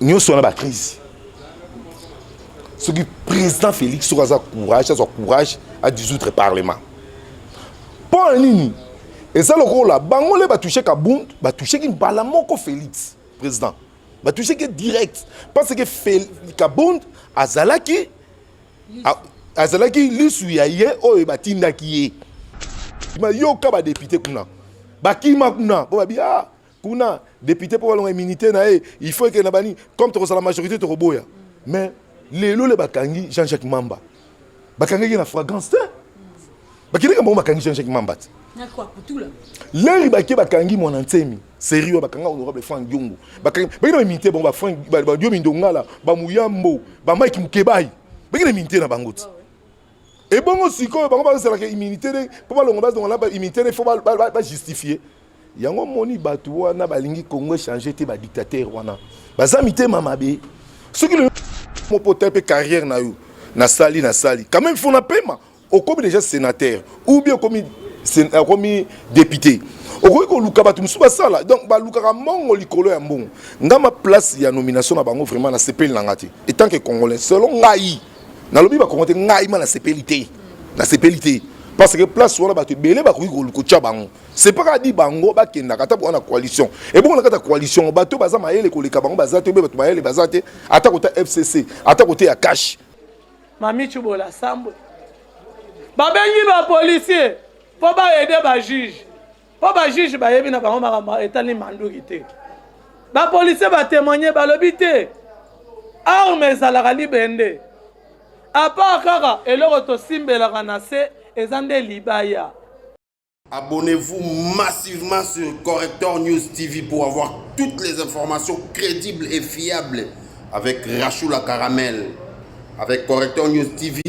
nous sommes dans la crise. Ce qui président Félix a courage à dissoudre le Parlement. Pour un nini, et ça le rôle là, Bangolé va toucher Kabound, va toucher qui Balamoko Félix, président. Va toucher qui direct. Parce que Kabound, Azalaki, l'Issuyaye, oh, et Batinda qui est. Il m'a dit, il député Kuna. Bakima Kuna, Kuna, député pour l'immunité, il faut que comme tu as la majorité de Roboya. Mais les lots, les Bakangi, Jean-Jacques Mamba. Bakangi, il y a une fragrance. Bakangi, Jean-Jacques Mamba. Quoi pour tout là? Les Bakangi, mon antemi. Sérieux, Bakanga, honorable Franck Diongo. Bakangi, immunité, bon, Franck, Diomindonga, Bamouyambo, Mike Moukebaï. Bakangi, immunité dans Bangot. Et bon aussi, quand on va dire que l'immunité, pour l'immunité, il faut pas justifier. Il y a un moni bateau, na balingi Congo changer te ba dictateur wana. Bazamité mamabe. Ce qui le mon pote carrière na yo, na sali. Quand même il faut na paiement. Au comme déjà sénateur ou bien comme député. Au ko luka batu musuba sala. Donc ba luka mongo likolo ya mbongo. Ngama place ya nomination na bango vraiment na CPL nangati. Et tant que congolais selon ngai na lobi ba kongote ngai ma na CPLité. Na CPLité. Parce que place où on a battu belé ba ko bango. C'est pas dit bango ba kenda kata pour la coalition. Et bon on a coalition bateau baza maele ko leka bango bazate be bato maele bazate ata kota FCC ata côté ya cash. Mami Chubola Sambo. Ba bengi ba policier. Faut ba aider ba juge. Faut ba juge ba yebi na bango ma etali mandurité. Ba policier ba témoigner ba lobité. Armes za la libende. A part kaka eloko to simbela kanase. Abonnez-vous massivement sur Corrector News TV pour avoir toutes les informations crédibles et fiables avec Rachou la Caramel. Avec Corrector News TV,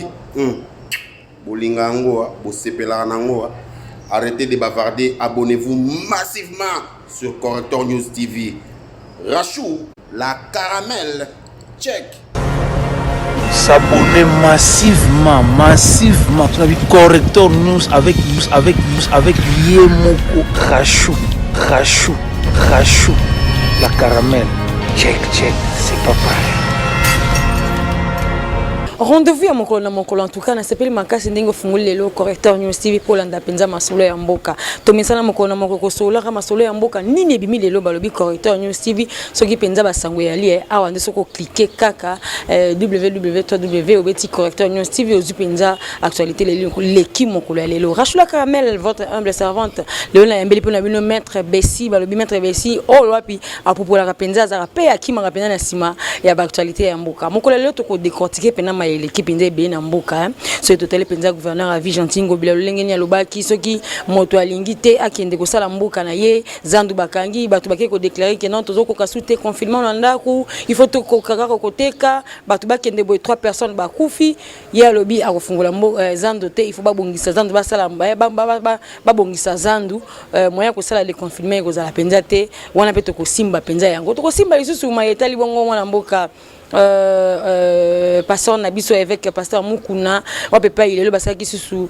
arrêtez de bavarder, abonnez-vous massivement sur Corrector News TV. Rachou la Caramel, check. S'abonner massivement. Tu as vu Corrector News avec Yemoko Rachou, la Caramel. Check, c'est pas pareil. Rendez-vous à mon col en tout cas, na sepeli makasi ndingo funguli lelo Corrector News TV pour landa penza masolo ya mboka. Tomisana mokolo na moko sola ka masolo ya mboka nini ebimi lelo balobi Corrector News TV soki penza basango ya lie awa nde soko cliquer kaka www.obeti Corrector News TV ozu penza actualité l'équipe mokolo ya lelo. Rachou la Caramel, votre humble servante. Léona Yambeli pona bino maître Bessi balobi maître Bessi o loapi à propos la penza za pe akima ka penza na sima ya actualité ya mboka. Mokolo lelo to ko décortiquer pena l'équipe indé bien en mboka c'est total penza gouverneur à Vigentingo bila lengeni ya lobaki soki moto alingite akende ko sala mboka na ye zandu bakangi batu bakeke ko déclarer que non tozo ko kasute confinement na ndaku il faut to ko kaka ko teka batu bakende boy 3 personnes bakufi ya lobi akofungula mboka zandu te il faut babongisa zandu basala babongisa zandu moya ko sala le confinement ko zala penza te wana peto ko simba penza yango to ko simba lisusu ma etali bongo na mboka pasteur Nabiso avec pasteur Mukuna on peut pas il est le basaki sous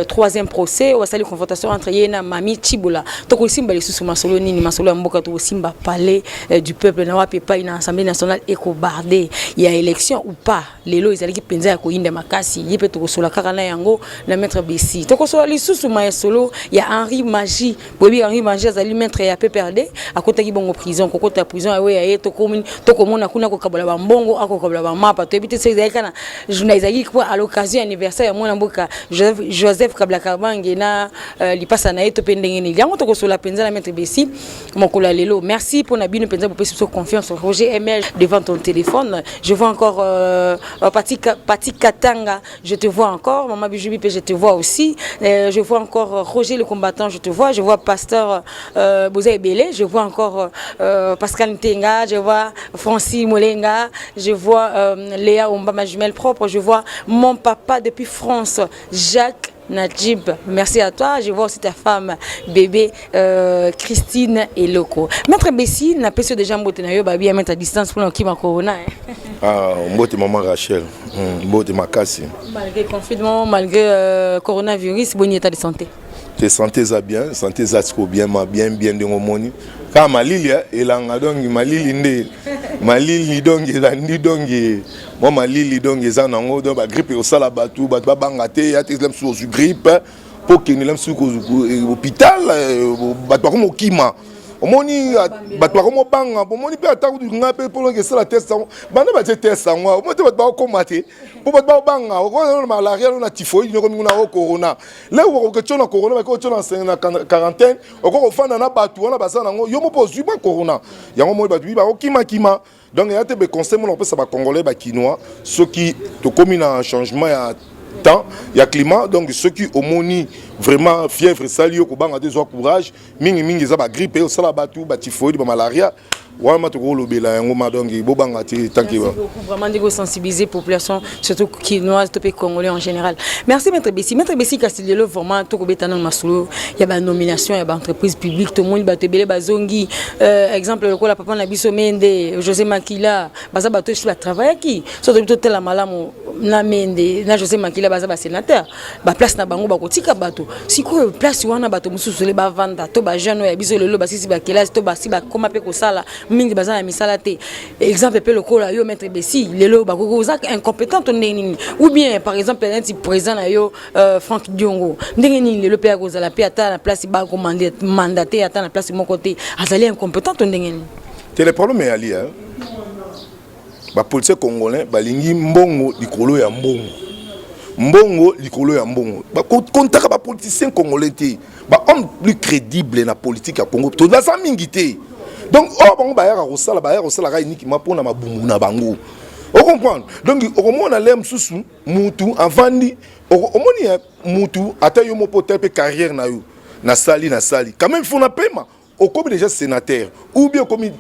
troisième procès ou sali confrontation entre yena Mami Chibola to ko simba sous masolo nini masolo mboka to simba palais du peuple na wa peut pas une assemblée nationale écobardé il y a élection ou pas lelo ils allaki penza ya ko inda makasi yepe to ko sola kaka na yango na maître Bessi to ko sola lisusu ma solo il y a Henri Magie bobi Henri Magie azali maître ya PPRD akotaki bongo prison ko kota prison awe ya to komona kuna ko kabola bongo akokobla ba mapa to ebite seza kana journaliste qui à l'occasion anniversaire mwana mboka Joseph Kabla Kabange na lipasa na eto pendengeni yango to ko sola penza na maître Bessi mokola lelo merci pour na bino penza pour sur confiance Roger ML devant ton téléphone je vois encore Pati Katanga je te vois encore maman Bijubi je te vois aussi je vois encore Roger le combattant je te vois je vois pasteur Boza Belé je vois encore Pascal Ntenga je vois Francis Molenga je vois Léa Omba, ma jumelle propre, je vois mon papa depuis France, Jacques Najib, merci à toi. Je vois aussi ta femme, bébé Christine et Loco. Maître Bessi, n'a pas déjà mbote na yo babi à mettre à distance pour qui ma corona. Ah, mbote maman Rachel, mbote makasi. Malgré le confinement, malgré coronavirus, bon état de santé. Te santé ça bien, santé ça bien, ma bien de mon moni. ka malili elanga donc malili nde malili donc ezandi donc moi malili donc eza nango donc ba grippe au sala batu ba banga te ya te lem sous grippe pour que lem sous hôpital ba ko mokima omoni bato ko banga omoni pe ata nga pe pour que ça la test bana ba test ngwa omoni ba ko mate pour ba banga ko malaria na typhoïde ko nguna corona là ko que tu na corona ba ko tu na quarantaine ko fanda na bato wana ba sana ngo yo mo po zuba corona yango mo ba ba kima donc il y a des conseils mon ça ba congolais ba quinois ceux qui to commis un changement ya temps il y a climat donc ceux qui omoni vraiment fièvre salio ko banga des courage mingi za ba grippe au sala batu ba typhoïde ba malaria wa ma to ko lobela yango ma donc bo banga ti tanki ba vraiment de sensibiliser population surtout quinoise topé congolais en général. Merci maître Bessi Castillo vraiment to ko betana masolo il y a ba nomination il y a ba entreprise publique tout le monde ba tebele ba zongi exemple le ko la papa na biso Mende José Makila baza ba to ba travailler qui surtout to la malamu na Mende na José Makila baza ba sénateur ba place na bango ba kotika bato siko place wana bato mususu le ba vanda to ba jeune ya biso lelo ba sisi ba kelasi to ba si ba koma pe ko sala mingi baza na misala te exemple pe lokola yo maître Bessi lelo ba ko za incompétent ndeni ou bien par exemple un petit président na yo Franck Diongo ndeni lelo pe ko za la pe ata na place ba ko mandaté ata na place mon côté azali incompétent ndeni c'est le problème est ali hein ba policier congolais balingi mbongo likolo ya mbongo likolo ya mbongo ba kontaka ba politicien congolais te ba homme plus crédible na politique ya Congo to na sa mingi te donc bango ba yaka kosala ka iniki mapona mabumbu na bango o comprendre donc o mona lem susu mutu avandi o moni mutu ata yo mo pote pe carrière na yo na sali quand même faut na paiement o comme déjà sénateur ou bien comme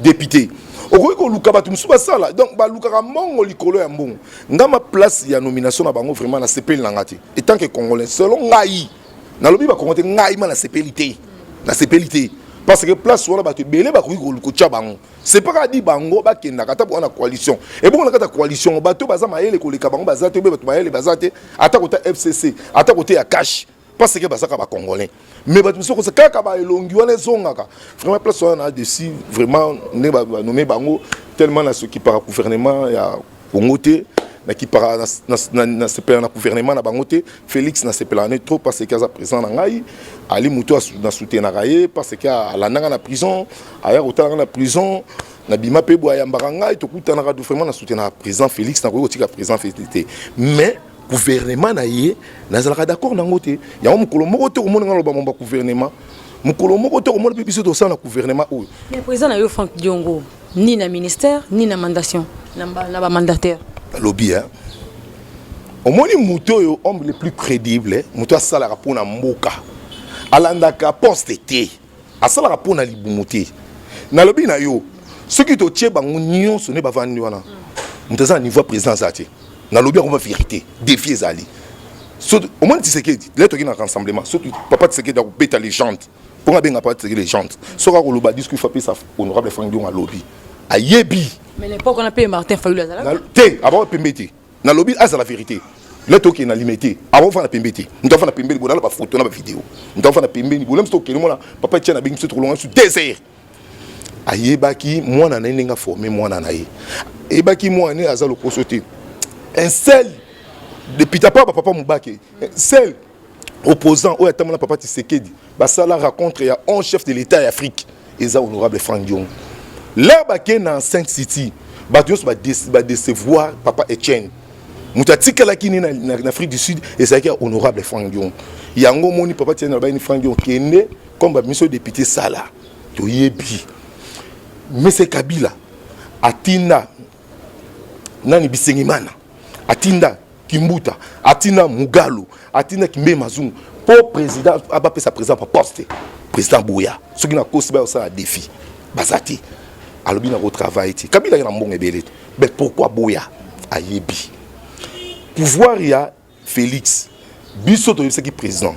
député ko luka batu musuba sala donc ba luka mongo likolo ya mbongo ngama place ya nomination na bango vraiment na CPL na ngati et tant que congolais selon ngai na lobi ba congolais ngai ma na CPLité parce que place wana batu belé ba ko luka bango c'est pas dit bango ba kenda kata pour na coalition et bon na kata coalition bato baza maele ko leka bango bazate be bato maele bazate ata kota FCC ata kota ya cash parce que bazaka ba congolais mais bato soko se kaka ba elongi wana zongaka vraiment place wana dessus vraiment ne ba nommer bango tellement na ce qui par gouvernement ya Congo te na qui par na CPL na gouvernement na bango te Félix na CPL na trop parce que za présent na ngai ali muto na soutenir na raye parce que ala nanga na prison aya otanga na prison na bima pe boya mbaka ngai to kutana ka vraiment na soutenir na président Félix na ko tika président Félix mais gouvernement na ye nazalaka d'accord nango te ya mukolo moko te ko mona ngalo ba momba gouvernement mukolo moko te ko mona biso to sana gouvernement oyo mais président na yo Franck Diongo ni na ministère ni na mandation na ba mandataire lobby hein omoni muto yo homme le plus crédible muto asala rapona mboka alandaka poste te asala rapona libumuté na lobby na yo ce qui to tie bango nyonso ne bavandi wana muto za niveau président zati na lobby on va vérité défier zali surtout au moins Tshisekedi là to ki na rassemblement surtout papa Tshisekedi da ko beta légende pour nga benga papa Tshisekedi légende soka ko loba discours fa pesa honorable Franck Diongo lobby ayebi mais l'époque on a payé Martin Fayulu azala te avant pembeti na lobby asa la vérité là to ki na limité avant fa na pembeti nto fa na pembeli bona ba photo na ba vidéo nto fa na pembeli bolem sto ke mona papa tchana bingi so trop loin sur désert ayebaki mwana na nenga formé mwana na ye ebaki mwana azalo kosote un seul depuis papa Moubake seul opposant au yatamana papa Tshisekedi basala rencontre ya 11 chefs de l'état d'Afrique eza honorable Franck Diongo là baké na Saint City badios ba décevoir papa Etienne mutatika lakini na Afrique du Sud ezaki honorable Franck Diongo yango moni papa Etienne ba ni Franck Diongo kende comme ba monsieur député sala to yebi monsieur Kabila atinda nani Bisengimana atinda Kimbuta, atina Mugalo, atina Kimbe Mazungu, pour président, abapé sa président pour poste, président Bouya, ce qui n'a pas ça un défi, Bazati, alors bien au travail, Kabila y a un bon ébélé, mais pourquoi Bouya, Ayebi, pouvoir y a Félix, Bissot de ce qui président,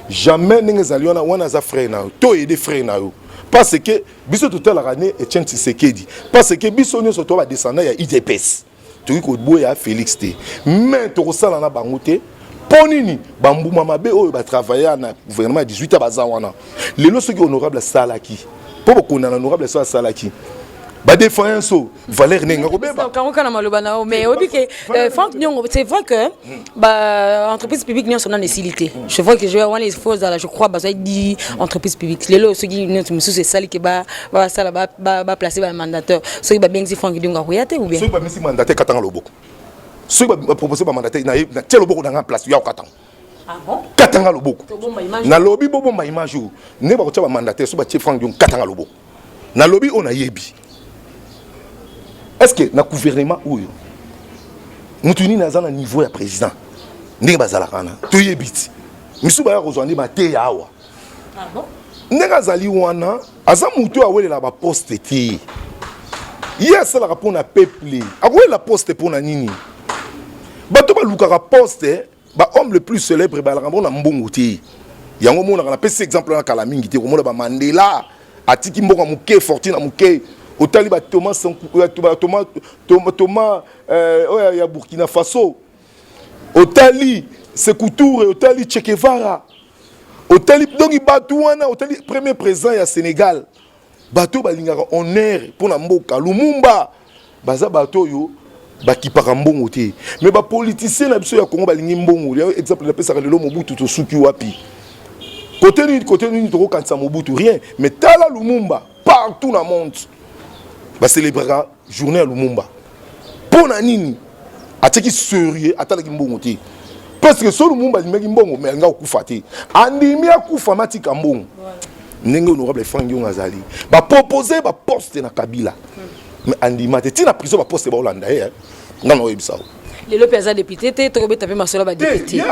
jamais n'engagez aliona ou n'aza frère na, toi et des frères na yo, parce que Bissot toute la année est Etienne Tshisekedi, parce que Bissot ne se trouve à descendre il y a IDPS. Ko boya Félix te mais to sala na bangote Ponini, Bambouma Mabe, oh, va travailler na gouvernement 18 à Bazawana. Les lois, ceux qui honorable Salaki. Pour qu'on a honorable Salaki. Ba défense Valère Nenga mais Franck Nyongo, c'est vrai que entreprise publique n'y a son nécessité. Je vois que je vais les fausses je crois bah dit entreprise publique les lots ceux qui nous c'est ça qui va ça va placer un mandataire ceux qui va bien si Franck Nyongo royauté ou bien ceux qui va messi mandataire katanga loboko ceux qui va proposer ba mandataire na tel loboko dans place ya katanga ah bon katanga loboko na lobby bobo ma image ne ba ko ba mandataire so ba tie Franck Nyongo katanga loboko na lobby on a yebi. Est-ce que le gouvernement où nous tenons à un niveau de président nous sommes tous les bits nous sommes rejoindre maté yawa ah bon nous azali wana aza mutu awele la ba poste ti yes la pour na peuple awele la poste pour na nini bato ba lukaka poste ba homme le plus célèbre ba la na mbongo ti yango mona na pese exemple na kala mingi ti ko mona ba Mandela atiki mbongo muke fortune muke Otali ba Thomas ya Burkina Faso. Otali Sékou Touré, Otali Che Guevara. Otali donc Batouana, Otali premier président ya Sénégal. Bato balingaka honneur pour na mboka Lumumba. Baza bato yo bakipaka mbongo te. Mais ba politicien na biso ya Congo balingi mbongo. Exemple na pesa lelo Mobutu to suki wapi. Côté ni to kanisa Mobutu rien, mais tala Lumumba partout dans le monde. Va célébrer la journée à Lumumba. Pour nani, à ce qui sérieux, à tel qui parce que sur Lumumba, il m'a dit bon, mais il a coupé. Andimi a coupé matik ambon. N'engue honorable Franck Nyongo Azali. Va proposer va poste na Kabila. Mais Andima, tu na prison va poste ba Hollande. Non non, il ça. Les lopeza député, tu trop tapé Marcelo ba député.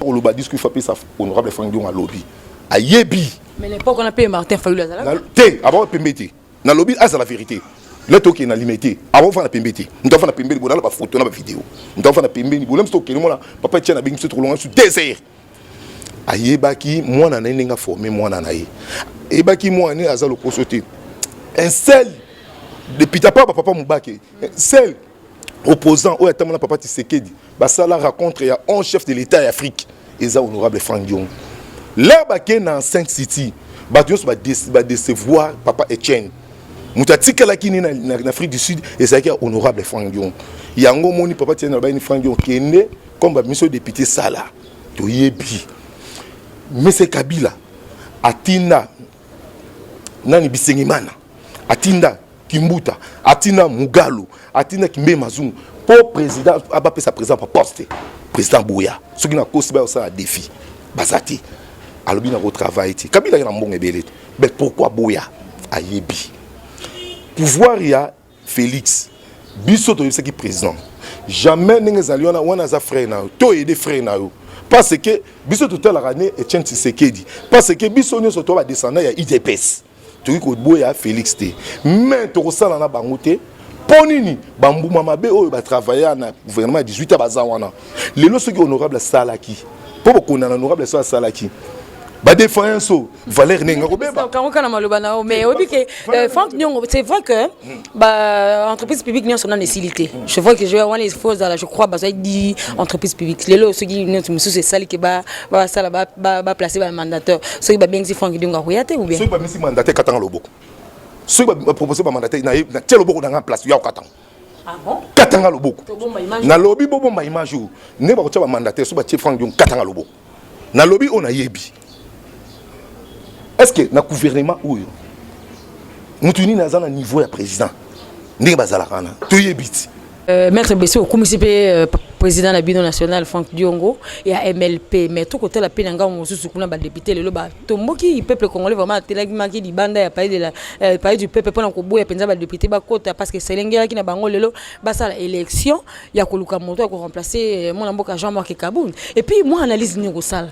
On le dit qu'il faut appeler ça honorable Franck Nyongo à lobby. À Yebi. Mais l'époque on a payé Martin Fayulu Azala. Té, avant PMBT. Na lobby c'est la vérité. Le token na limité. Avant faire la PMBT. Nous avons fait la PMBT, nous avons photo, nous avons vidéo. Nous avons fait la PMBT, nous avons stocké le papa tient na bing trop loin sur désert. Ayebaki moi na nenga formé moi na naé. Ebaki moi né azalo kosoté. Un seul depuis papa Moubake. Seul opposant au atamana papa Tshisekedi. Ba sala rencontre ya 11 chefs de l'État d'Afrique. Eza honorable Franck Nyongo. Là, dans Saint City, Batios va décevoir Papa Etienne. Moutatika la kini en Afrique du Sud, et c'est honorable Franck Nyongo. Il y a un moni Papa Etienne Franck Nyongo qui est né comme monsieur député Sala. To yebi. Mais c'est Kabila. Atinda Nani Bisengimana. Atinda Kimbuta. Atinda Mugalo. Atinda Kimbe Mazungu. Pour président, Abapé sa président pour poste. Président Bouya. Ce qui n'a pas ça un défi. Bazati. Alors bien au travail Kabila y a un bon ebelé mais pourquoi Boya ayebi pouvoir il y a Félix biso to qui président jamais n'enga aliona wana za frère na to aider frère na yo parce que biso to la année Etienne Tshisekedi parce que biso ne so to va descendre ya IDPS to ko Boya Félix té mais to ko sala na bangote ponini Bambouma Mabe oh va travailler na gouvernement 18 à Bazawana les lois ceux qui honorable Salaki pour qu'on a honorable Salaki. Ba défense Valère Nenga mais Franck Nyongo, c'est vrai que entreprise publique n'y a son nécessité. Je vois que je vais les fausses je crois bah dit entreprise publique les lots ceux qui nous c'est ça qui va placer un mandataire ceux qui va bien si Franck Nyongo royauté ou bien ceux qui va messi mandataire katanga loboko ceux qui va proposer ba mandataire na tel loboko dans place ya katanga ah bon katanga loboko na lobby bobo ma image ne ba ko tia ba mandataire so ba tie Franck Nyongo katanga loboko na lobby on a yebi. Est-ce que le gouvernement où nous tenons à un niveau de président nous sommes tous les bits Maître Bessou, comme président de la Bino national Franck Nyongo et à MLP, mais tout côté la pénanga on se souvient des députés le loba. Tomboki peuple congolais vraiment télégmaki di banda ya pays de la pays du peuple pendant ko boya penza ba député ba kota parce que c'est l'engera qui na bango lelo ba ça élection ya ko luka moto ko remplacer mon amboka Jean-Marc Kaboun et puis moi analyse ni ko sala.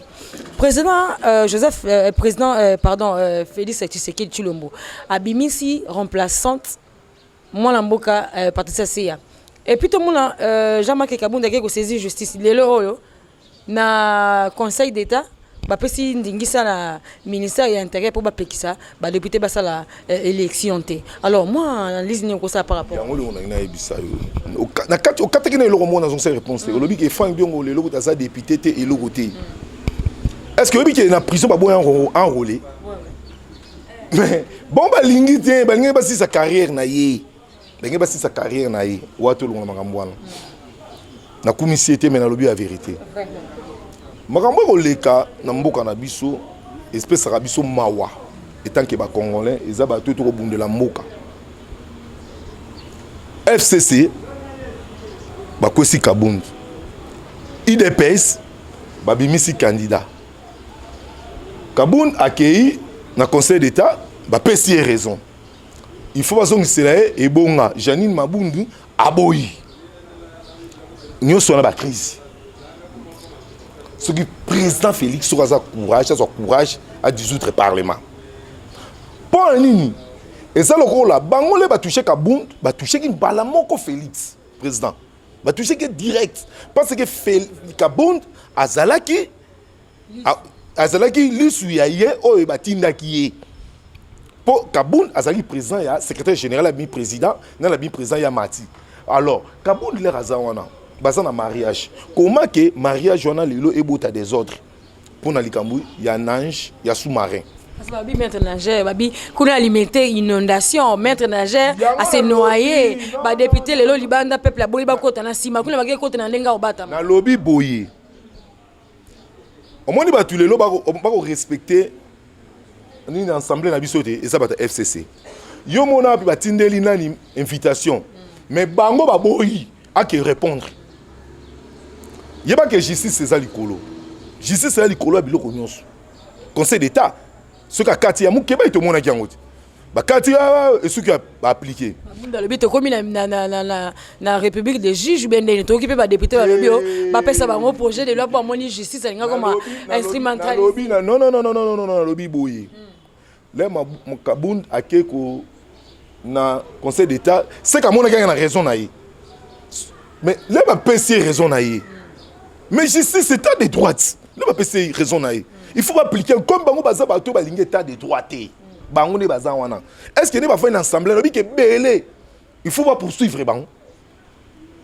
Président Félix Tshisekedi Tshilombo abimisi remplaçante mon amboka Patricia Seya. Et puis tout le monde, Jean-Marc Kaboun a saisi justice. Le na Conseil d'État, bapesi ndingisa na ministère ya intérieur pour bapekisa ba député basala élection té. Alors moi analyse ni ko ça par rapport. Yango on a na ebisa yo. Na kati o kati kene eloko mona zonse réponse te. Olobi ke Frank Biongo le logo taza député té eloko té. Est-ce que obi ke na prison ba boya enrôlé? Mais bon ba lingi té ba lingi ba si sa carrière na ye. Ba lingi ba si sa carrière na ye. Wato longa makambo wana. Na commissaire mais na lobi la vérité. Makambo ko leka na mboka na biso espèce ya biso mawa etant que ba congolais eza ba to ko bundela mboka. FCC ba kwesi Kabund. IDPS ba bimisi candidat. Kabund accueilli na conseil d'état ba pesi raison. Il faut bazong selae et bonga Janine Mabundu aboyi. Nous sommes dans la crise. Ce que le président Félix a courage à dissoudre le Parlement. Pour nini, et ça le rôle là, Bangolé va toucher Kabound, va toucher qui balamoko Félix, président. Va toucher qui direct. Parce que Kabound, Azalaki, l'isuyaye, oh, batinda qui est. Pour Kabound, Azalaki président, il y a secrétaire général, il y a président, il y a président, il y a Mati. Alors, Kabound, il est razawana. Basé dans mariage. Comment que mariage on a lelo et bota des ordres pour na likambu il y a nage, il y a sous-marin. Parce que babi maître nageur, babi kuna alimenter inondation, maître nageur à se noyer, ba député lelo libanda peuple aboli ba kota na sima, kuna ba kota na ndenga obata. Na lobby boye. Au moins ba tu lelo ba ko respecter ni ensemble na bisoté et ça ba FCC. Yo mona ba tindeli nani invitation. Mais bango ba boyi a que répondre. Il n'y a pas que justice c'est ça l'icolo. Justice c'est ça l'icolo à biloko nyonso. Conseil d'état. Ce qu'a Katia Moukeba et tout le monde qui a dit. Bah Katia et ce qui a appliqué. Dans le but comme na République des juges ben de occupé par député ba bio ba pesa ba mo projet de loi pour moni justice nga comme instrumental. Non lobby boyi. Là ma Kabound a keko na conseil d'état c'est qu'à mon a raison na yi. Mais là ma PC raison na yi. Mais justice c'est état de droite. Là ma PC raison na yi. Il faut appliquer comme bango baza bato ba lingi état de droite. Bango ne baza wana. Est-ce que ne va faire une assemblée lobby que belé. Il faut pas poursuivre bango.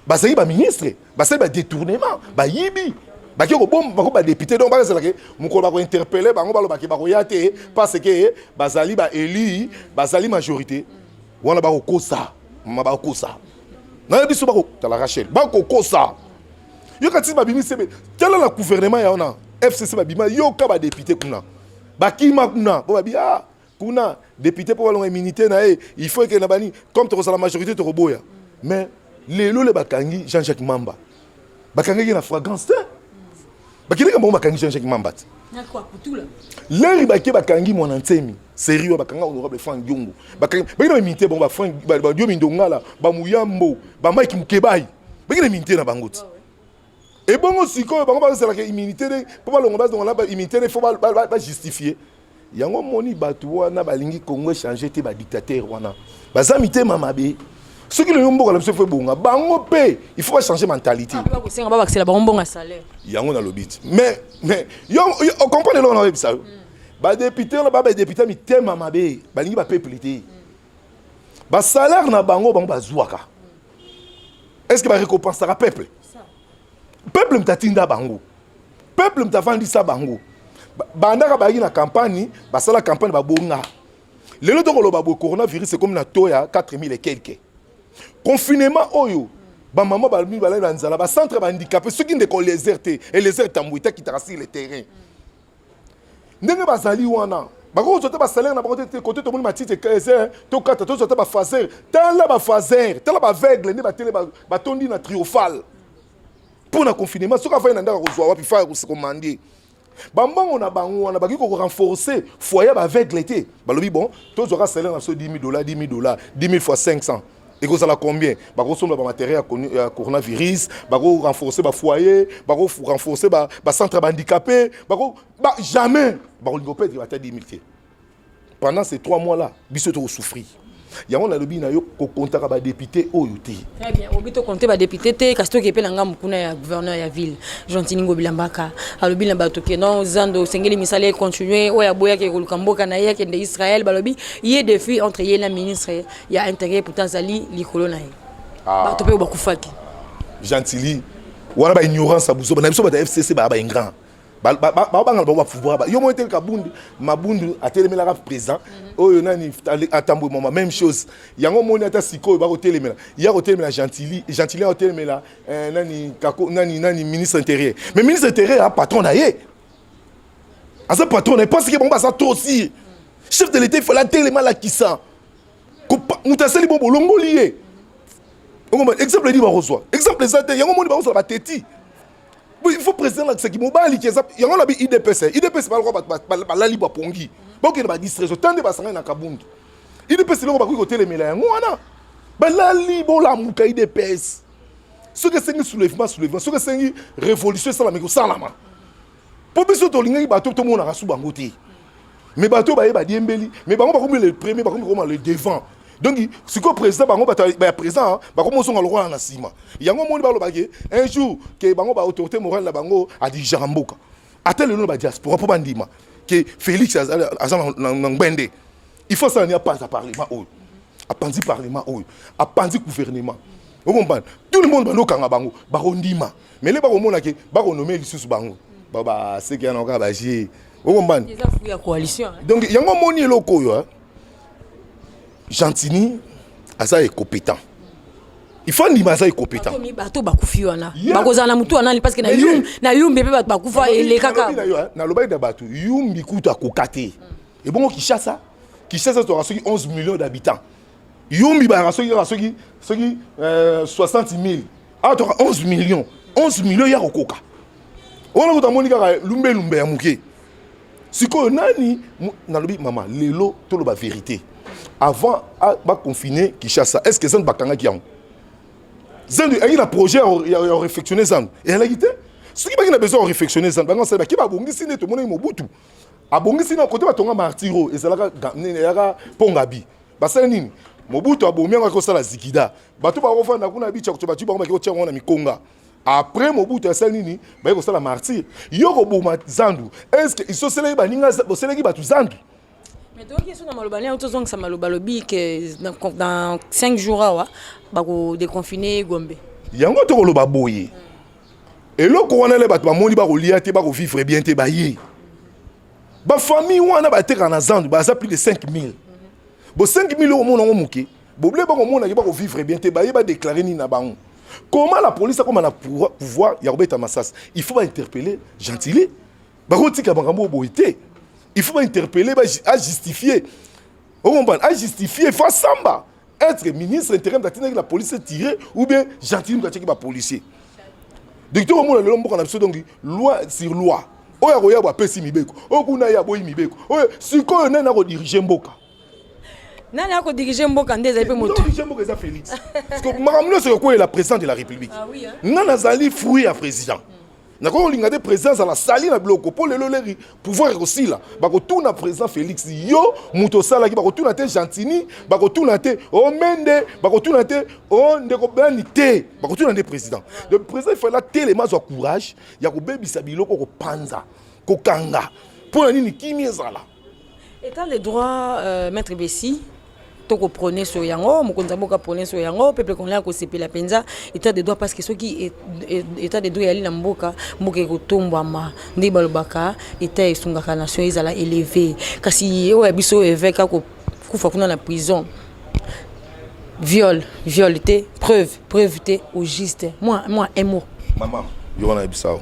Ba c'est ba ministre, ba c'est ba détournement, ba yibi. Ba ki ko bom ba ko ba député donc ba c'est là que mon ko ba ko interpeller bango ba lo ba ki ba ko yate parce que bazali ba élu, bazali majorité. Wana ba ko ça. Ma ba ko ça. Na biso ba ko tala Rachel. Ba ko ça. Yo kati ba bimi sebe. Quel est le gouvernement ya ona? FCC ba bima yo ka ba député kuna. Ba ki ma kuna. Bo ba bi ah kuna député pour la immunité na il faut que na bani comme tu la majorité to roboya. Mais lelo le bakangi Jean-Jacques Mamba. Bakangi na fragrance te. Bakini ka bakangi Jean-Jacques Mamba. Na quoi pour tout là. L'heure bakangi mon antemi. Sérieux bakanga honorable Frank Diongo. Bakangi bakina immunité bon ba Frank ba Dio Mindongala, ba Muyambo, ba Mike Mukebai. Bakina immunité na bangoti. Et bon aussi quand bango ba c'est la immunité pour pas longo base donc là immunité il faut pas justifier. Yango moni batu wana balingi Congo changer te ba dictateur wana. Bazamité mamabe. Ce qui le yombo la monsieur fait bonga bango pe, il faut pas changer mentalité. Pas ko senga ba baxela bango bonga salaire. Yango na lobit. Mais yo on comprend le on avec ça. Ba député na ba député mi te mamabe, balingi ba peuple té. Ba salaire na bango ba zuaka. Est-ce que ba récompensera peuple? Peuple mtatinda bango. Peuple mtafandisa bango. Bandaka ba na campagne, ba sala campagne ba bonga. Lelo to ko ba coronavirus c'est comme na toya 4000 et quelques. Confinement oyo. Ba maman ba mi ba la nzala ba centre ba handicapé ceux qui ne ko les RT et les RT tambouita qui tracer le terrain. Ndenge ba zali wana. Ba ko zote ba salaire na ba côté to mo matite 15 to 4 to zote ba fazer. Tala ba fazer, tala ba aveugle ni ba télé ba tondi na triomphal. Pour le confinement, ce qu'on fait, c'est faire ce commander. Bambango na bango na baki ko renforcer foyer avec l'été. Balobi bon, tous aura salaire na so $10,000, $10,000, 10 000 fois 500. Et que ça la combien? Bako somba ba matériel coronavirus, bako renforcer ba foyer, bako renforcer ba centre handicapé, bako jamais bako ligopé va ta 10 000. Pendant ces 3 mois là, biso to souffrir. yango na lobi na yo ko kontaka ba député oyo te. Très bien, obito compter ba député te kasto ke pe nga mukuna ya gouverneur ya ville. Jontini Ngobilambaka. Alobi na bato ke non zando sengeli misale continuer oya boya ke kolukamboka na ye ke de Israël balobi yé défi entre ye na ministre ya intérêt pourtant zali likolo na ye. Bato pe bakufaki. Gentili wana ba ignorance abuso na biso ba FCC ba ingran. Ba pouvoir yo monte kabundu mabundu atelemela ka président oyo nani atambo mama même chose yango moni ata siko ba ko telemela ya ko telemela Gentili a telemela nani kako nani ministre intérieur mais ministre intérieur a patron na ye asa patron ne pense que bon ba ça trop aussi chef de l'état il faut la telemela la kisa ko mutaseli bon bolongo lié exemple dit ba reçoit exemple ça yango moni ba reçoit ba teti. Il faut président là qui mobile qui est yango la bi IDPS ba ko la libre pongi ba ko ba distraction tande ba sanga na kabundu IDPS lo ba ko telemela yango wana ba la libre la muka IDPS ce que c'est soulèvement ce que c'est révolution ça la meko salama pour biso to lingi ba to mona rasu bango te mais ba to ba diembeli mais bango ba ko le premier ba ko le devant. Donc, si le président est présent, il va commencer à le voir en Sima. Il y a un moment un jour que l'autorité morale a dit Jaramboka. Attends le nom de la diaspora pour dire que Félix a bendé. Il faut ça, il n'y a pas à parlement. À penser parlement, à penser gouvernement. Vous comprenez? Tout le monde va bango, barondima. Mais les barons qui vont nommer les sous bango. Baba, c'est qu'il y a encore bagé. Vous comprenez? Il y a coalition. Donc, il y a un moment qui est loco. Gentini, asa est compétent. Il faut dire asa est compétent. Bato bakufi wana. Bakozana mutu wana parce que na yum bébé bakufa et les kaka. Na loba da bato yum bikuta kokate. Et bon Kinshasa to rasoki 11 millions d'habitants. Yum bi ba rasoki 60 000. Ah to 11 millions. 11 millions ya kokoka. On a ko monika lumbe ya muke. Siko nani na lobi mama lelo to lo ba vérité. Avant de confiner Kinshasa, est-ce que Zand Bakanga qui a Zand a eu un projet à réflexionner Zand. Et elle a dit, ce qui a besoin de réflexionner Zand, c'est qui va bongi siné tout le monde est Mobutu. A bongi siné côté va tonga martiro et c'est là Pongabi. Basala nini Mobutu a bomi ngako sala zikida. Bato ba refa na kuna bicha ko batu ba ko tia wana mikonga. Après Mobutu a sala nini ba ko sala martyr. Yo ko boma Zandu. Est-ce que ils sont célèbres baninga bo célèbres batu Zandu? Mais toi qui sont dans Malobani, autres ont ça Malobalobi que dans 5 jours là, bah go déconfiner Gombe. Yango to ko lo ba boye. Et le corona le bat ba moni ba ko liate ba ko vivre bien te ba yi. Ba famille wana ba te kana Zandu ba ça plus de 5 000. Bo 5 000 euros mon muke. Bo ble ba ko mona ki ba ko vivre bien te ba yi ba déclarer ni na bango. Comment la police a comme la pouvoir ya robeta massas. Il faut pas interpeller Gentili. Ba ko tika bangambo boité. Il faut interpeller, à justifier. À justifier, face Samba. Être ministre intérim d'atteindre la police tirée ou bien gentil de checker la policier. Donc tout le monde a donc loi sur loi. Oya roya ba pesi mibeko. Okuna ya boyi mibeko. Oya siko na ko diriger mboka. Nana ko diriger mboka ndeza pe moto. Diriger mboka za Félix. Parce que Maramlo c'est quoi la présidente de la République. Ah oui hein. Nana zali fruit à président. Nakoko lingade présence à la salle na bloko pour le pouvoir aussi là bako tuna président Félix yo muto sala ki bako tuna te Gentini bako tuna te o Mende bako tuna te o ndeko banité bako tuna te président le président il faut la tellement de courage ya ko bebisa biloko ko panza ko kanga pour nini kimi ezala état de droit maître Bessi toko prôner sur yango mokonza mboka prôner sur yango peuple congolais ko sepela penza état de droit parce que ceux qui état de droit yali na mboka ko tombama ndi balobaka état esungaka nation ezala élevé kasi o biso évêque ko kufa kuna na prison viol te preuve te au juste moi un mot maman yona bisao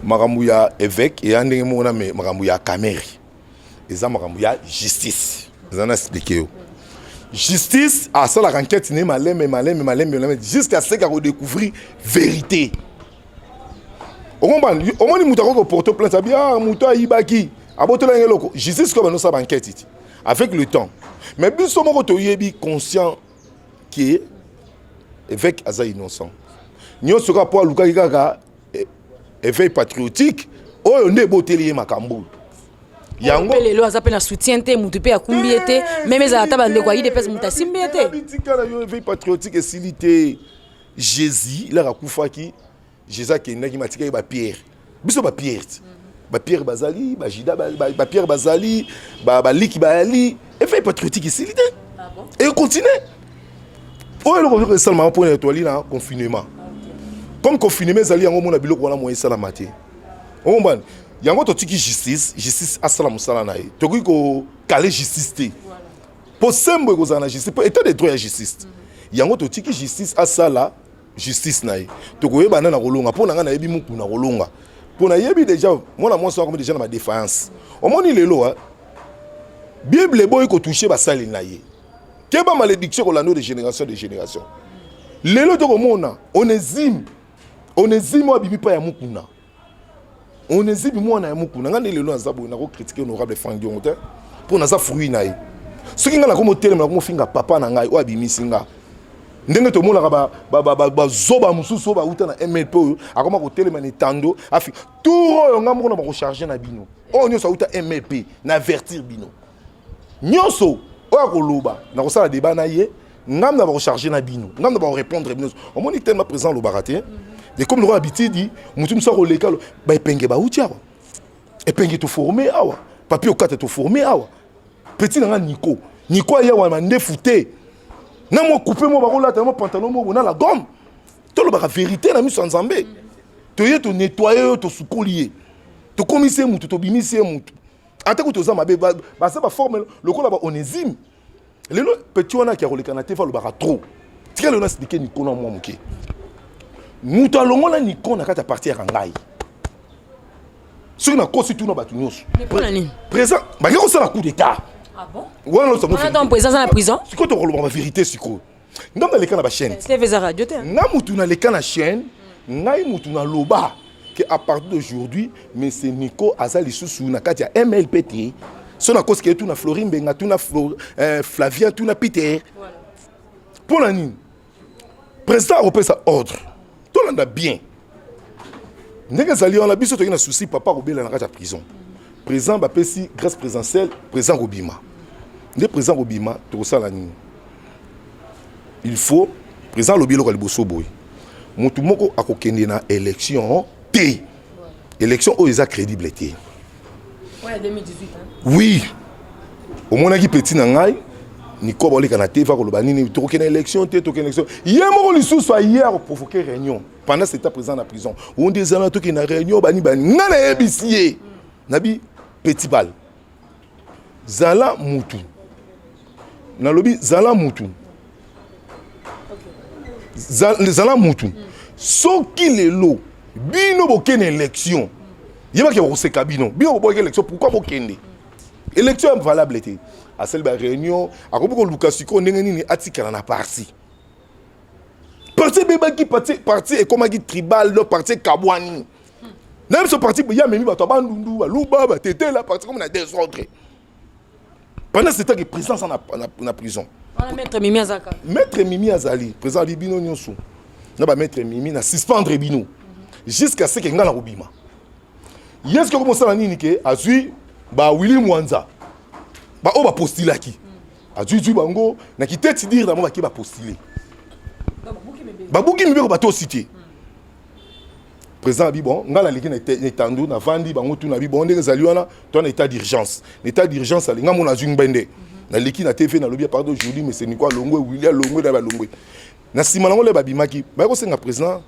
makambu ya évêque et andenge mona me makambu ya kameri eza makambu ya justice zana expliquer justice à ça la enquête n'est malin jusqu'à ce qu'on découvre vérité. Au moment où nous porte plainte bien muta ibaki abotola ngeloko justice comme nous ça enquête avec le temps mais biso moko to yebi conscient qui est évêque aza innocent nyo soka po luka kaka éveil patriotique oyo ne boteli makambo yango lelo aza pe na soutien te mutu pe akumbi ete même za ata bande kwa idps muta simbi ete bitika yo veille patriotique et silité Jésus la rakufaki Jésus qui ndaki matika ba Pierre biso ba Pierre ba Pierre bazali ba Jida ba Pierre bazali ba Liki bali et veille patriotique et silité et continue oh le seulement pour l'étoile là confinement comme confinement zali yango mona biloko wana moyen sala maté on ban yango to tiki justice asala musala na ye to ko caler justice te pour sembo ko zana justice pour état de droit ya justice yango to tiki justice asala justice na ye to ko yeba na kolonga pour nga na yebi muku na kolonga pour na yebi déjà mona moi so comme déjà na ma défense au moni lelo bible boy ko toucher ba sali na ye keba malédiction ko lando de génération lelo to ko mona onésime abimi pa ya mukuna onésime mwana ya mukuna ngane lelo azabo na ko critiquer honorable Franck Diongote pour na sa fruit na ye soki nga na ko motelema ko finga papa na ngai o abimi singa ndenge to mona ba zoba mususu ba uta na MLP akoma ko telema ni tando afi tout oyo nga moko na ko charger na bino o nyoso uta MLP na avertir bino nyoso o ko loba na ko sala débat na ye ngam na ba ko charger na bino ngam na ba répondre bino o moni tellement présent lo baraté et comme le roi habitude dit mutum sa ko lekalo ba epenge ba uti awa epenge to former awa papier o kata to former awa petit na Nico awa mande fouté na mo couper mo ba ko lata mo pantalon mo na la gomme to lo ba vérité na mi so nzambe to ye to nettoyer to sukolier to commisser mutu to bimiser mutu ata ko to za mabe ba sa ba forme le ko la ba onésime lelo petit wana ki a kolekana te fa lo ba trop tika le na expliquer Nico na mo moké mutu alongola Nico na kata partir ya ngai soki na kosi tu na batu nyonso présent ba ko sala coup d'état ah bon voilà ça on a ton présence dans la prison c'est quoi ton rôle la vérité siko ndamba leka na ba chaîne c'est faisait radio te na mutu na leka na chaîne ngai mutu na loba que à partir d'aujourd'hui mais c'est Nico azali susu na kati ya MLPT so na kosi ke tu na Florine Benga tu na Flavia tu na Peter voilà pour la nini président européen sa ordre tout le monde bien ndenge zali on a biso to na souci papa robela na kati ya prison président bapesi grâce présidentielle président Robima le président Robima to sala nini il faut président lobilo ka liboso boy mutu moko akokende na élection T élection o eza crédible té ouais 2018 hein oui au moins qui petit na ngai Nico bolika na té va ko loba nini to kokena élection T to kokena élection yemo lisusu hier provoquer réunion pendant cet état présent na prison on des ana to ki na réunion bani ngana ebisier nabi petit bal zala mutu na lobi zala mutu zala mutu soki lelo bino bokene élection yeba ke ko seka bino bokene élection pourquoi bokende élection valable té à celle ba réunion akobo ko lukasiko ndenge nini atikana na parti beba qui parti et comme qui tribal le parti kabwani même ce parti il y a même ba bandundu ba luba ba tété la parti comme na désordre pendant ce temps que président na prison on a maître Mimi Azali président libino nyonso na ba maître Mimi na suspendre bino jusqu'à ce que ngala robima yes que comme ça na nini ke azui ba Willy Mwanza ba o ba postuler ki azui bango na ki tete dire na mo ba ki ba postuler babuki mibeko bato cité président abi bon ngala leki na etandu na vandi bango tu na bi bon ndenge zali wana to na état d'urgence ali nga mona zung bende na leki na TV na lobby pardon aujourd'hui mais c'est ni quoi longwe William longwe na ba longwe na sima nango le babimaki ba ko senga président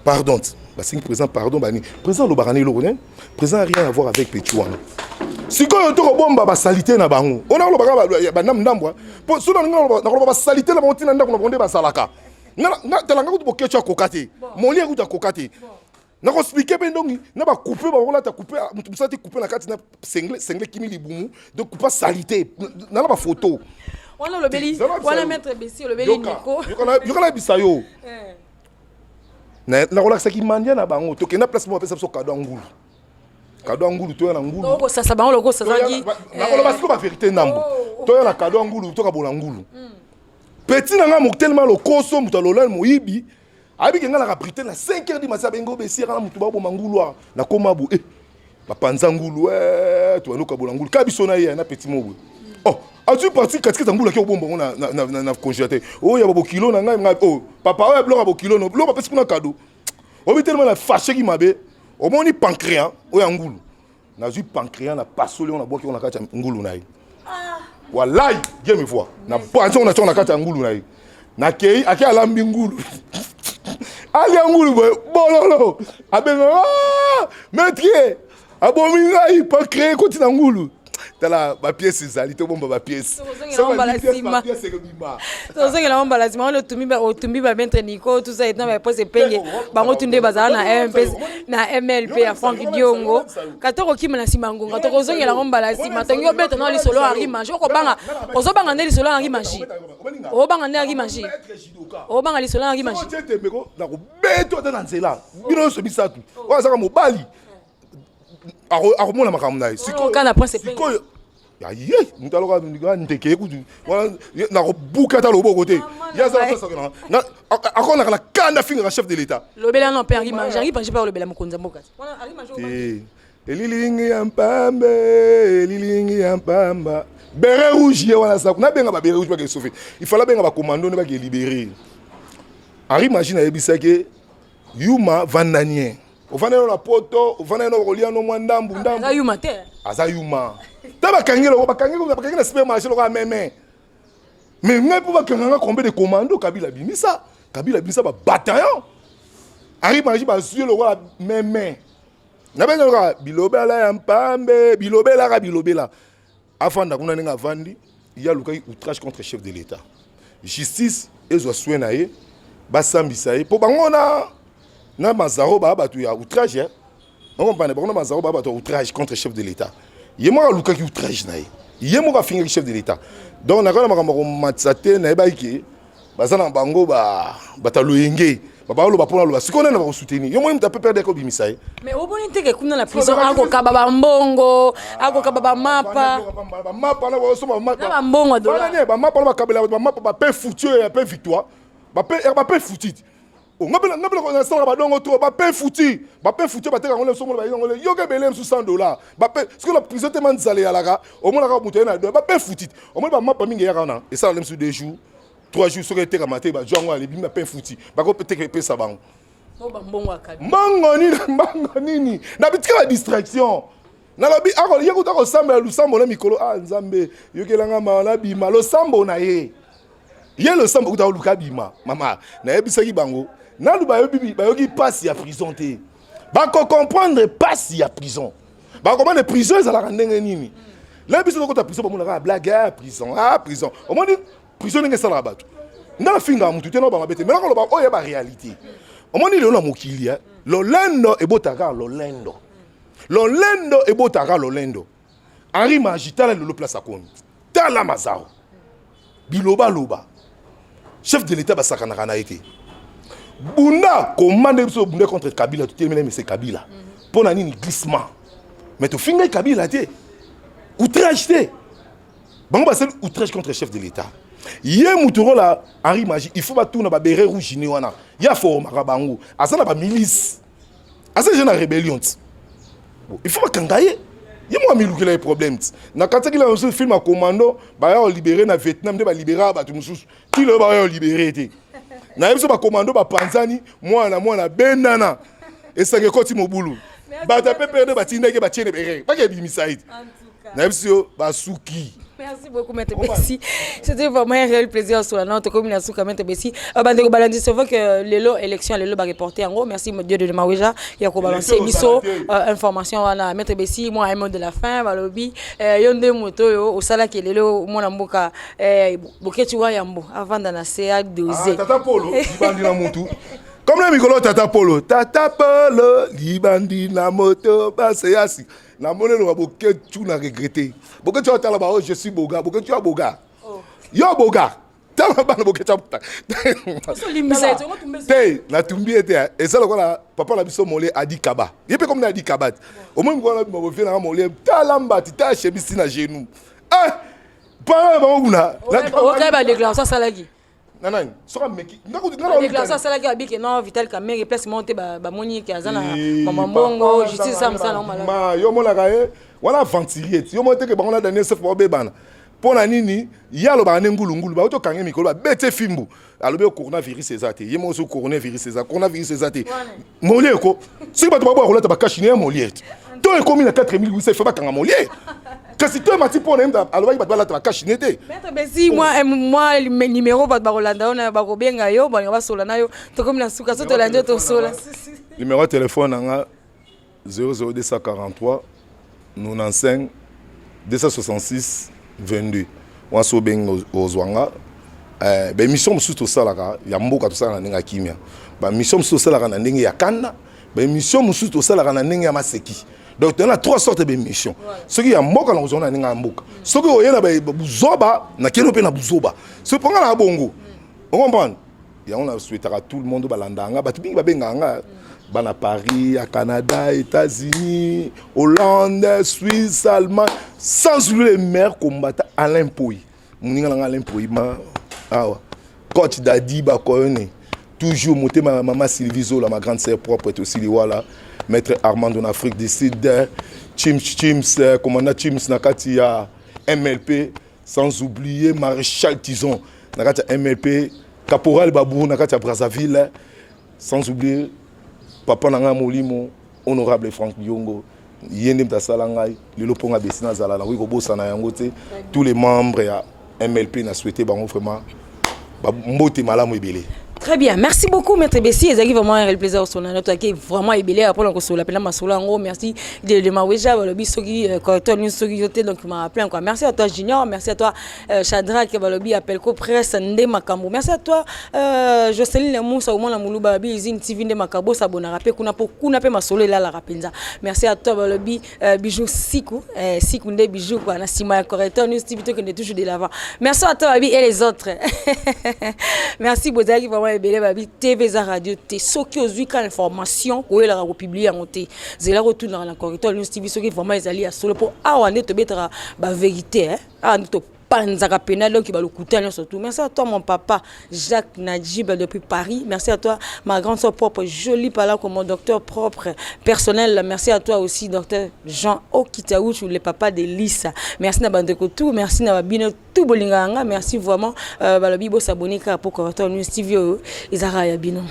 pardon ba senga président pardon bani président lo barani lo connaît président a rien à voir avec Petuana sikoyo to ko bomba ba salité na bango ona lo baka ba ndambwa po so na ko ba salité na bango tina ndako na bonde ba salaka na talanga ko boke cha kokate moli ya kuta kokate na ko expliquer ben donc na ba couper ba wala ta couper mutu musati couper na kati na sengle kimi libumu donc couper salité na ba photo wala lo beli wala maître Bessi lo beli Nico yokala bisayo na ko laksa ki mandia na bango to ke na place mo pesa so kado angulu to na ngulu ko sasa bango loko sasa ki na ko ba ko ba vérité nambo to na kado angulu to ka bola ngulu petit nanga tellement le koso mutu alola moyibi abi kenga la brité na 5h du matin bengo besira na mutu ba bo mangulu na koma bo ba panza ngulu tu vas nous kabolangul kabisona ya na petit mobo oh as-tu parti katika ngula ki obomba na congélateur oh ya bo kilo na ngai oh papa oh ya bloka bo kilo no bloka pesi kuna cadeau obi tellement la fâché qui m'abe omoni pancréas oh ya ngulu na zu pancréas na pasoli on a boki on a kata ngulu na yi wallahi je me vois na panzo on a tona kata ngulu na yi na kei akia lambi ngulu ali ngulu bololo abenga maître abominga il pas créer continue ngulu tala ba pièce zali to bomba ba pièce so ba pièce que bima to so ngela bomba lazima on tumbi ba maître Nico tout ça étant ba pose penge bango tunde bazana na MP na MLP ya Frank Diongo katoko kima na simango katoko so ngela bomba lazima to ngio beto na lisolo Henri Magie ko banga ozo banga ne lisolo Henri Magie o banga ne Henri Magie o banga lisolo Henri Magie tete meko na ko beto ta nzela bino so bisatu wa saka mobali akomona makambo na ye sikoyo aye mutu aloka ndeke ekutu nakobuka ata loboko te akonaka na kanda fingaka chef de l'état lobela no mpe Henri Magie mpe olobela mokonzi ya mboka elilingi ya mpamba bere rouge ye wana saku nabenga babere rouge bake sauve il fallait benga bacommando nde bake libéré Henri Magie nayebisaki yuma vandanien ofana na poto ofana na kolia no mwandambu ndambu ayuma te azayuma ta bakangelo bakangela supermarché lo ka meme mais ngai pour bakanganga combien de commandos Kabila bimisa ba bataillon Henri Magie ba suyo lo ka meme na benga ka bilobela ya mpambe bilobela afanda kuna ninga vandi ya lukai outrage contre chef de l'état justice ezwa soin na ye basambisa ye po bangona na mazaro ba batu ya outrage on comprend pas na mazaro ba batu outrage contre chef de l'état yemo ka luka ki outrage na yemo ka finir chef de l'état donc na kana makambo matsate na ba iki bazana bango ba bataloyenge ba lo ba pona lo ba sikona na ba soutenir yemo mta pe perdre ko bimisa mais oboni teke kuna na prison ako ka baba mbongo ako ka baba mapa na ba so ba mbongo do ba mapa ba kabela ba mapa ba pe foutu et pe victoire ba pe foutu ngabela ko na sala ba dongo to ba pe foutu ba te ka ngole so mo ba ngole yo ke belem $100 ba pe ce que la prison te man zale alaka o mo la ka mutu na do ba pe foutu o mo ba mapa mingi ya kana et ça lem sur 2 jours 3 jours so ke te ka maté ba jongo ali bi ba pe foutu ba ko peut te pe sa bango o ba mbongo akabi mango nini na bitika la distraction na lobi ako yeko ta ko samba lu sambo na mikolo nzambe yo ke langa ma na bima lo sambo na ye le sambo uta luka bima mama na yebisaki bango na lu ba yoki passe ya prison te ba ko comprendre passe ya prison ba comment les prisons za la ndenge nini la biso ko ta prison ba mona ka blague à prison au moins prison ndenge sala batu na finga mutu te no ba mabete mais ko ba o ya ba réalité au moins le na mokili lolendo ebotaka lolendo ebotaka lolendo Henri Magie tala le place akoni tala mazao biloba chef de l'état basakana kana été bunda commande biso bunda contre Kabila tout terminé mais c'est Kabila pour nani glissement mais tu finga Kabila te outrage te bango basel outrage contre chef de l'état yé muturo la Henri Magie il faut ba tourner ba beret rouge ni wana ya forma bango asana ba milice asa jeune rébellion il faut ba kangaye yé moi milukela les problèmes na kataki la ce film à commando ba ya libérer na Vietnam de ba libérer ba tout mususu qui le ba ya libérer te na yebiso ba commando ba panzani mwana benana et ça que koti mobulu ba ta pe perdre ba tindeke ba tiene bere ba ke bimisaid na yebiso ba suki. Merci beaucoup, Maître Bessi. C'était vraiment un réel plaisir sur la note communication avec Maître Bessi. C'est vrai que l'élo élection, l'élo va reporter en gros. merci Dieu de Maouija. Il y a balancer miso information à Maître Bessi. Moi, un mot de la fin, Balobi. Yonde moto au sala qui l'élo mon amboka. Bouquet tu vois yambo avant d'en assez dosé. Tata Polo, libandi na moto. Comme le micro Tata Polo, libandi na moto, baseyasi. Na mole lo bouquet tu na regretté. Bouquet tu as là-bas, je suis boga, bouquet tu as boga. Yo boga. Tala ba na bouquet tu as. So limisa tu te na tumbi était et ça là papa la biso molé Adi Kaba. Il peut comme na Adi Kabat. Au moins moi la mo fait na molé talamba ta chemise na genou. Ah! Pas ba una. OK ba déclaration ça là qui. Nanani, sera meki. La déclaration ça là qui habite non Vital Kamerhe replace monter ba moni qui azana mama mbongo justice ça ça non ma yo mona kae wana aventurier yo mo te ke bango na Daniel Sef ba bebana pona nini yalo ba ngulungulu ba to kange mikolo ba bete fimbu alobe coronavirus ezate yemo so coronavirus ezate molie ko si ba to ba ko lata ba kashine molie to e komi na 4800 fa ba kanga molie kasi to mati pona mda aloba ba lata ba kashine te maître Bessi moi numéro ba rolanda on ba ko benga yo ba ba sola na yo to komi na suka so to lande to sola numéro de téléphone nga 00243 95 266 22 waso bengo ozwanga ba mission musu to salaka ya mboka to sala na kimia ba mission musu to salaka na ndenge ya kanda ba mission musu to salaka na ndenge ya maseki donc on a trois sortes de missions ce qui ya mboka na ozona ndenge mboka ce qui oyena ba buzoba na keno pe na buzoba ce ponga na bongo on comprend ya on a souhaité à tout le monde balandanga ba tubingi ba benganga bana Paris, à Canada, États-Unis, Hollande, Suisse, Allemagne, sans oublier les meilleurs combattants Alain Pouy. Alain Pouy, coach Dadi Bakoyone, toujours monté ma maman Sylvie Zola, ma grande sœur propre, et aussi voilà, maître Armand en Afrique du Sud, Chims, commandant Chims Nakatia, MLP, sans oublier Maréchal Tison, Nakatia MLP, Caporal Babou, Nakatia Brazzaville, sans oublier Papa Nanga Molimo, honorable Franck Yongo, Yendem Tassalangai, le Loponga Bessina Zala, Bossana Yangote, tous les membres et MLP n'a souhaité vraiment Mbote Malamu Ebele. Très bien, merci beaucoup Maître Bessi. C'est vraiment un plaisir au son notre qui vraiment ébélé après on se l'appelle Masola en gros. Merci de m'aweja le bisogi correcteur news sogi donc m'a rappelé encore. Merci à toi Junior, merci à toi Chadra qui va le bi appel ko presse ndé makambo. Merci à toi Jocelyne Moussa au moins Muluba bi izine TV ndé makabo ça bon rappel kuna pe Masola là la rapenza. Merci à toi le bi bijou siku siku ndé bijou quoi na sima correcteur news TV que toujours de l'avant. Merci à toi bi et les autres. Merci Bozaki vraiment ebele babi TV za radio te soki ozwi ka information ko ela ko publier en te zela retourner dans la correcteur news TV soki vraiment ezali ya solo pour awande to betra ba vérité hein to panzaka penal donc ba le couteau surtout. Merci à toi mon papa Jacques Nadjib depuis Paris. Merci à toi ma grande sœur propre jolie pala comme mon docteur propre personnel. Merci à toi aussi docteur Jean Okitaouch le papa de Lisa. Merci na bandeko tout, merci na babino tout bolinganga, merci vraiment balobi bo s'abonner pour Correcteur News TV izara ya bino.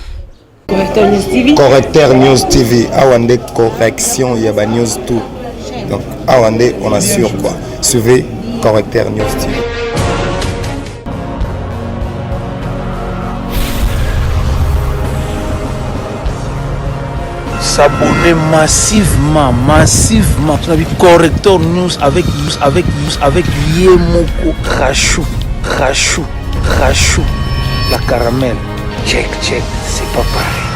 Correcteur News TV. Correcteur News TV awande correction ya ba news tout. Donc awande on assure quoi. Suivez Correcteur News TV. S'abonner massivement. Correcteur News avec Yemoko Rachou. La caramel. Check, c'est pas pareil.